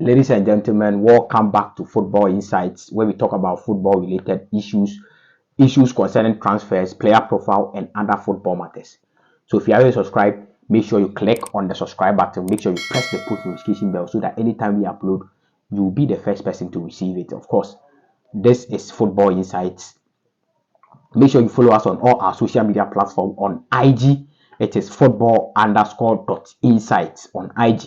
Ladies and gentlemen, welcome back to Football Insights, where we talk about football related issues concerning transfers, player profile, and other football matters. So if you haven't subscribed, make sure you click on the subscribe button, make sure you press the post notification bell so that anytime we upload, you'll be the first person to receive it. Of course, this is Football Insights. Make sure you follow us on all our social media platforms. On IG, it is football_insights on IG.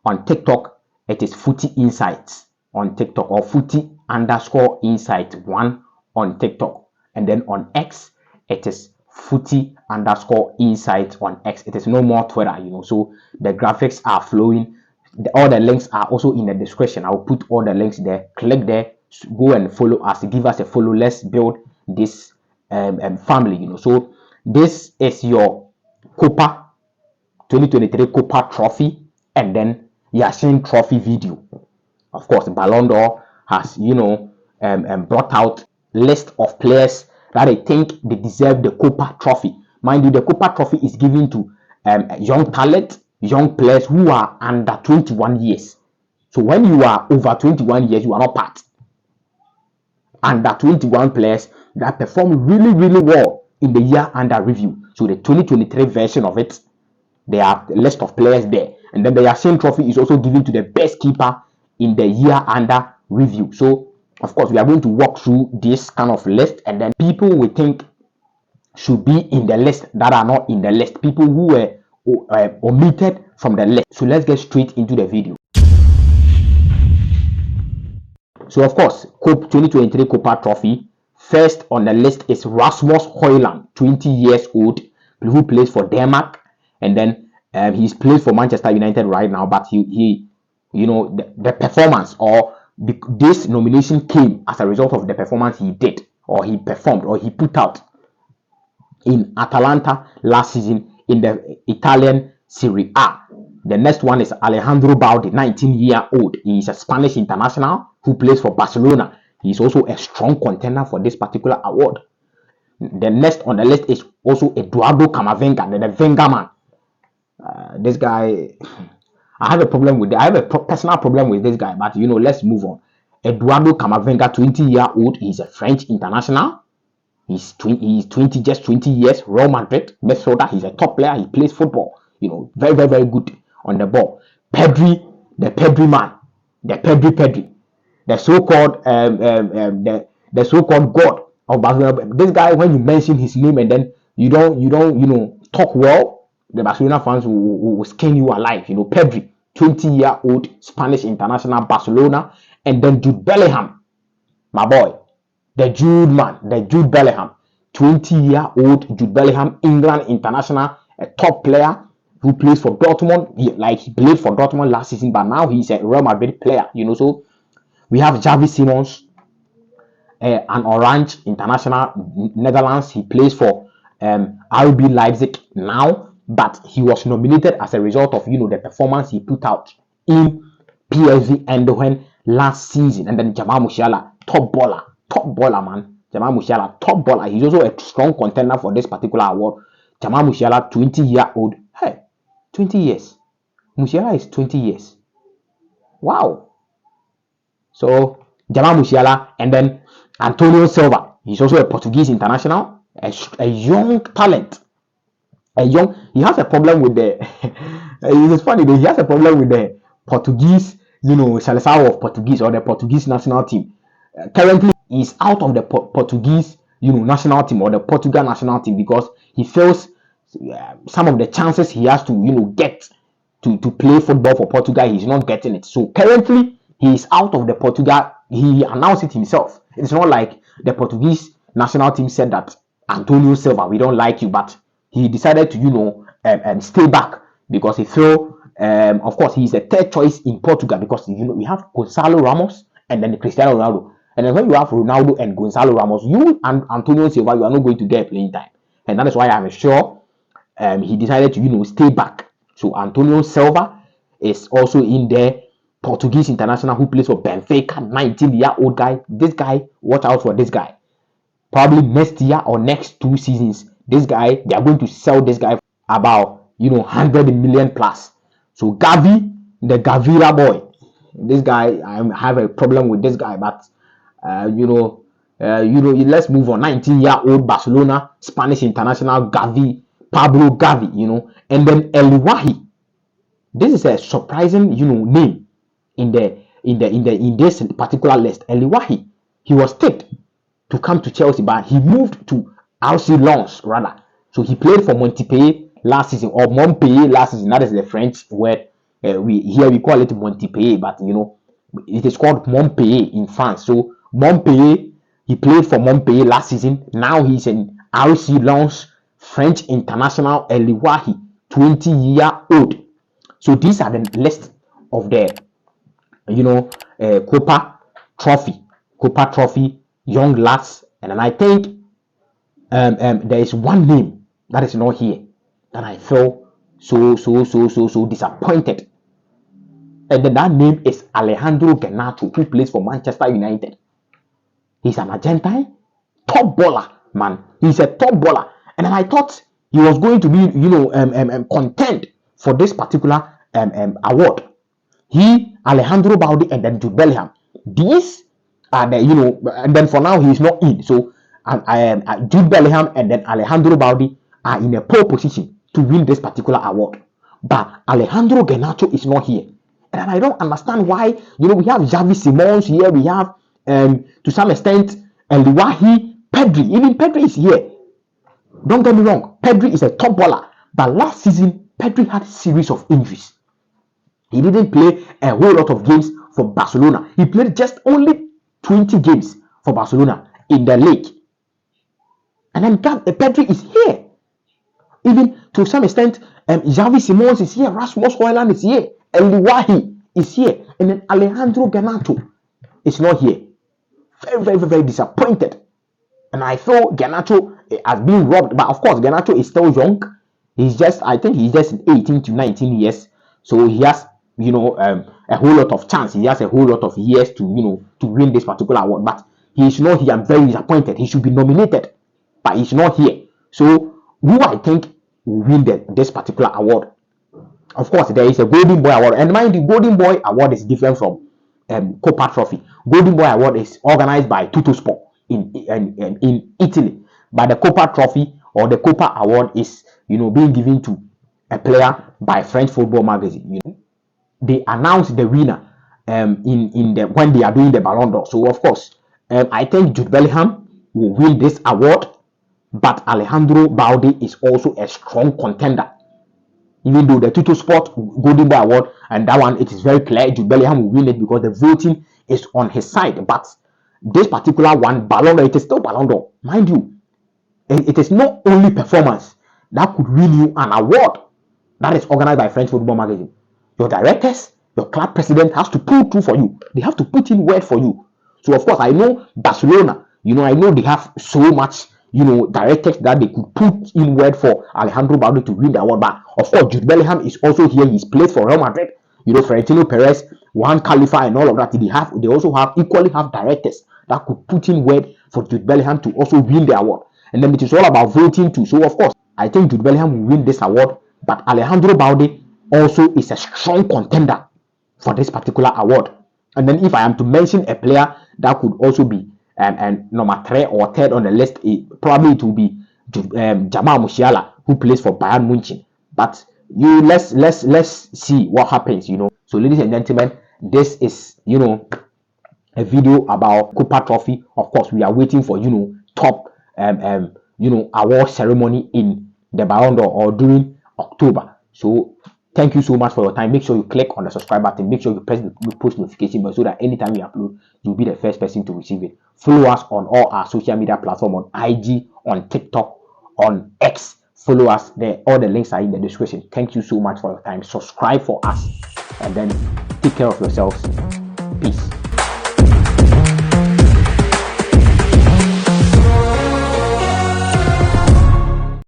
On TikTok, it is Footy Insights on TikTok, or Footy_insight1 on TikTok. And then on X, it is Footy_insight on X. It is no more Twitter, so the graphics are flowing. All the links are also in the description. I'll put all the links there. Click there, go and follow us, give us a follow. Let's build this family, So this is your Kopa 2023 Kopa trophy, and then Yashin trophy video. Of course, Ballon d'Or has brought out list of players that I think they deserve the Kopa trophy. Mind you, the Kopa trophy is given to young talent, young players who are under 21 years. So when you are over 21 years, you are not part. Under 21 players that perform really, really well in the year under review. So the 2023 version of it, there are a list of players there. And then the Yashin trophy is also given to the best keeper in the year under review. So, of course, we are going to walk through this kind of list, and then people we think should be in the list that are not in the list. People who were omitted from the list. So let's get straight into the video. So, of course, 2023 Kopa trophy. First on the list is Rasmus Højlund, 20 years old, who plays for Denmark, and then he's played for Manchester United right now. But the performance, or this nomination came as a result of the performance he did, or he performed, or he put out in Atalanta last season in the Italian Serie A. The next one is Alejandro Balde, 19-year-old. He is a Spanish international who plays for Barcelona. He is also a strong contender for this particular award. The next on the list is also Eduardo Camavinga, the Wenger man. This guy, I have a personal problem with this guy, but let's move on. Eduardo Camavinga, 20-year-old. He's a French international. He's 20, just 20 years. Real Madrid midfielder. He's a top player. He plays football. Very, very, very good on the ball. Pedri, the Pedri man, the Pedri, the so-called the so-called god of Barcelona. This guy, when you mention his name and then you don't talk well, the Barcelona fans will skin you alive. Pedri, 20-year-old Spanish international, Barcelona. And then Jude Bellingham, my boy, the Jude man, the Jude Bellingham, 20-year-old Jude Bellingham, England international, a top player who plays for Dortmund. He played for Dortmund last season, but now he's a Real Madrid player. So we have Xavi Simons, an Orange international, Netherlands. He plays for RB Leipzig now, but he was nominated as a result of the performance he put out in PSV Eindhoven last season. And then Jamal Musiala, top baller man. Jamal Musiala, top baller. He's also a strong contender for this particular award. Jamal Musiala, 20-year-old. Hey, 20 years. Musiala is 20 years. Wow. So Jamal Musiala, and then Antonio Silva. He's also a Portuguese international, a young talent. He has a problem with the it's funny, he has a problem with the Portuguese, Seleção of Portuguese, or the Portuguese national team. Currently he's out of the Portuguese national team, or the Portugal national team, because he feels some of the chances he has to get to play football for Portugal, he's not getting it. So currently he is out of the Portugal. He announced it himself. It's not like the Portuguese national team said that Antonio Silva, we don't like you, but he decided to stay back because he feel of course he's a third choice in Portugal, because we have Gonçalo Ramos and then Cristiano Ronaldo. And then when you have Ronaldo and Gonçalo Ramos, you and Antonio Silva, you are not going to get playing time. And that is why I'm sure he decided to stay back. So Antonio Silva is also in there. Portuguese international who plays for Benfica, 19-year-old guy. This guy, watch out for this guy. Probably next year or next 2 seasons, this guy, they are going to sell this guy about 100 million plus. So Gavi, the Gavira boy, this guy, I have a problem with this guy, but let's move on. 19-year-old Barcelona Spanish international Pablo Gavi, and then 𝐎𝐅𝐅𝐈𝐂𝐻𝐃. This is a surprising, name in this particular list. 𝐎𝐅𝐅𝐈𝐂𝐻𝐃. He was tipped to come to Chelsea, but he moved to RC Lens rather. So he played for Montpellier last season, or Montpellier last season. That is the French word. We call it Montpellier, but it is called Montpellier in France. So Montpellier, he played for Montpellier last season. Now he's in RC Lens, French international 𝐎𝐅𝐅𝐈𝐂𝐻𝐃, 20-year-old. So these are the list of the Kopa Trophy young lads, and then I think there is one name that is not here that I feel so disappointed, and then that name is Alejandro Gernacho, who plays for Manchester United. He's an Argentine top baller, man. He's a top baller, and then I thought he was going to be content for this particular award. He, Alejandro Balde, and then Jude Bellingham. These are the and then for now he's not in. So Jude Bellingham and then Alejandro Balde are in a pole position to win this particular award, but Alejandro Gernacho is not here, and I don't understand why. We have Xavi Simons here, we have to some extent 𝐎𝐅𝐅𝐈���𝐻𝐃, Pedri. Even Pedri is here. Don't get me wrong, Pedri is a top baller, but last season Pedri had a series of injuries. He didn't play a whole lot of games for Barcelona. He played just only 20 games for Barcelona in the league. And then Pedri is here. Even to some extent, Xavi Simons is here, Rasmus Højlund is here, 𝐎𝐅𝐅𝐈𝐂𝐻𝐃 is here, and then Alejandro Gernacho is not here. Very disappointed. And I feel Gernacho has been robbed. But of course, Gernacho is still young. I think he's just 18 to 19 years. So he has, a whole lot of chance. He has a whole lot of years to win this particular award. But he is not here. I'm very disappointed. He should be nominated, but he's not here. So who I think will win this particular award? Of course, there is a Golden Boy Award. And mind you, Golden Boy Award is different from Kopa Trophy. Golden Boy Award is organized by Tuttosport in Italy, but the Kopa Trophy or the Kopa Award is being given to a player by French Football Magazine. They announce the winner when they are doing the Ballon d'Or. So of course, I think Jude Bellingham will win this award, but Alejandro Balde is also a strong contender. Even though the Tuttosport Golden Boy Award, and that one, it is very clear Jude Bellingham will win it because the voting is on his side. But this particular one, Ballon d'Or, it is still Ballon d'Or. Mind you, it is not only performance that could win you an award that is organized by French Football Magazine. Your directors, your club president has to pull through for you. They have to put in word for you. So of course, I know Barcelona, I know they have so much directors that they could put in word for Alejandro Balde to win the award. But of course, Jude Bellingham is also here. He's played for Real Madrid. Florentino Perez, Juan Khalifa, and all of that. They also equally have directors that could put in word for Jude Bellingham to also win the award. And then it is all about voting too. So of course, I think Jude Bellingham will win this award, but Alejandro Balde also is a strong contender for this particular award. And then if I am to mention a player that could also be number 3 or 3rd on the list, probably it will be Jamal Musiala, who plays for Bayern Munich. But let's see what happens. So ladies and gentlemen, this is a video about Kopa Trophy. Of course, we are waiting for top award ceremony in the Ballon d'Or or during October. So thank you so much for your time. Make sure you click on the subscribe button. Make sure you press the post notification bell so that anytime we upload, you'll be the first person to receive it. Follow us on all our social media platforms, on IG, on TikTok, on X. Follow us there. All the links are in the description. Thank you so much for your time. Subscribe for us, and then take care of yourselves. Peace.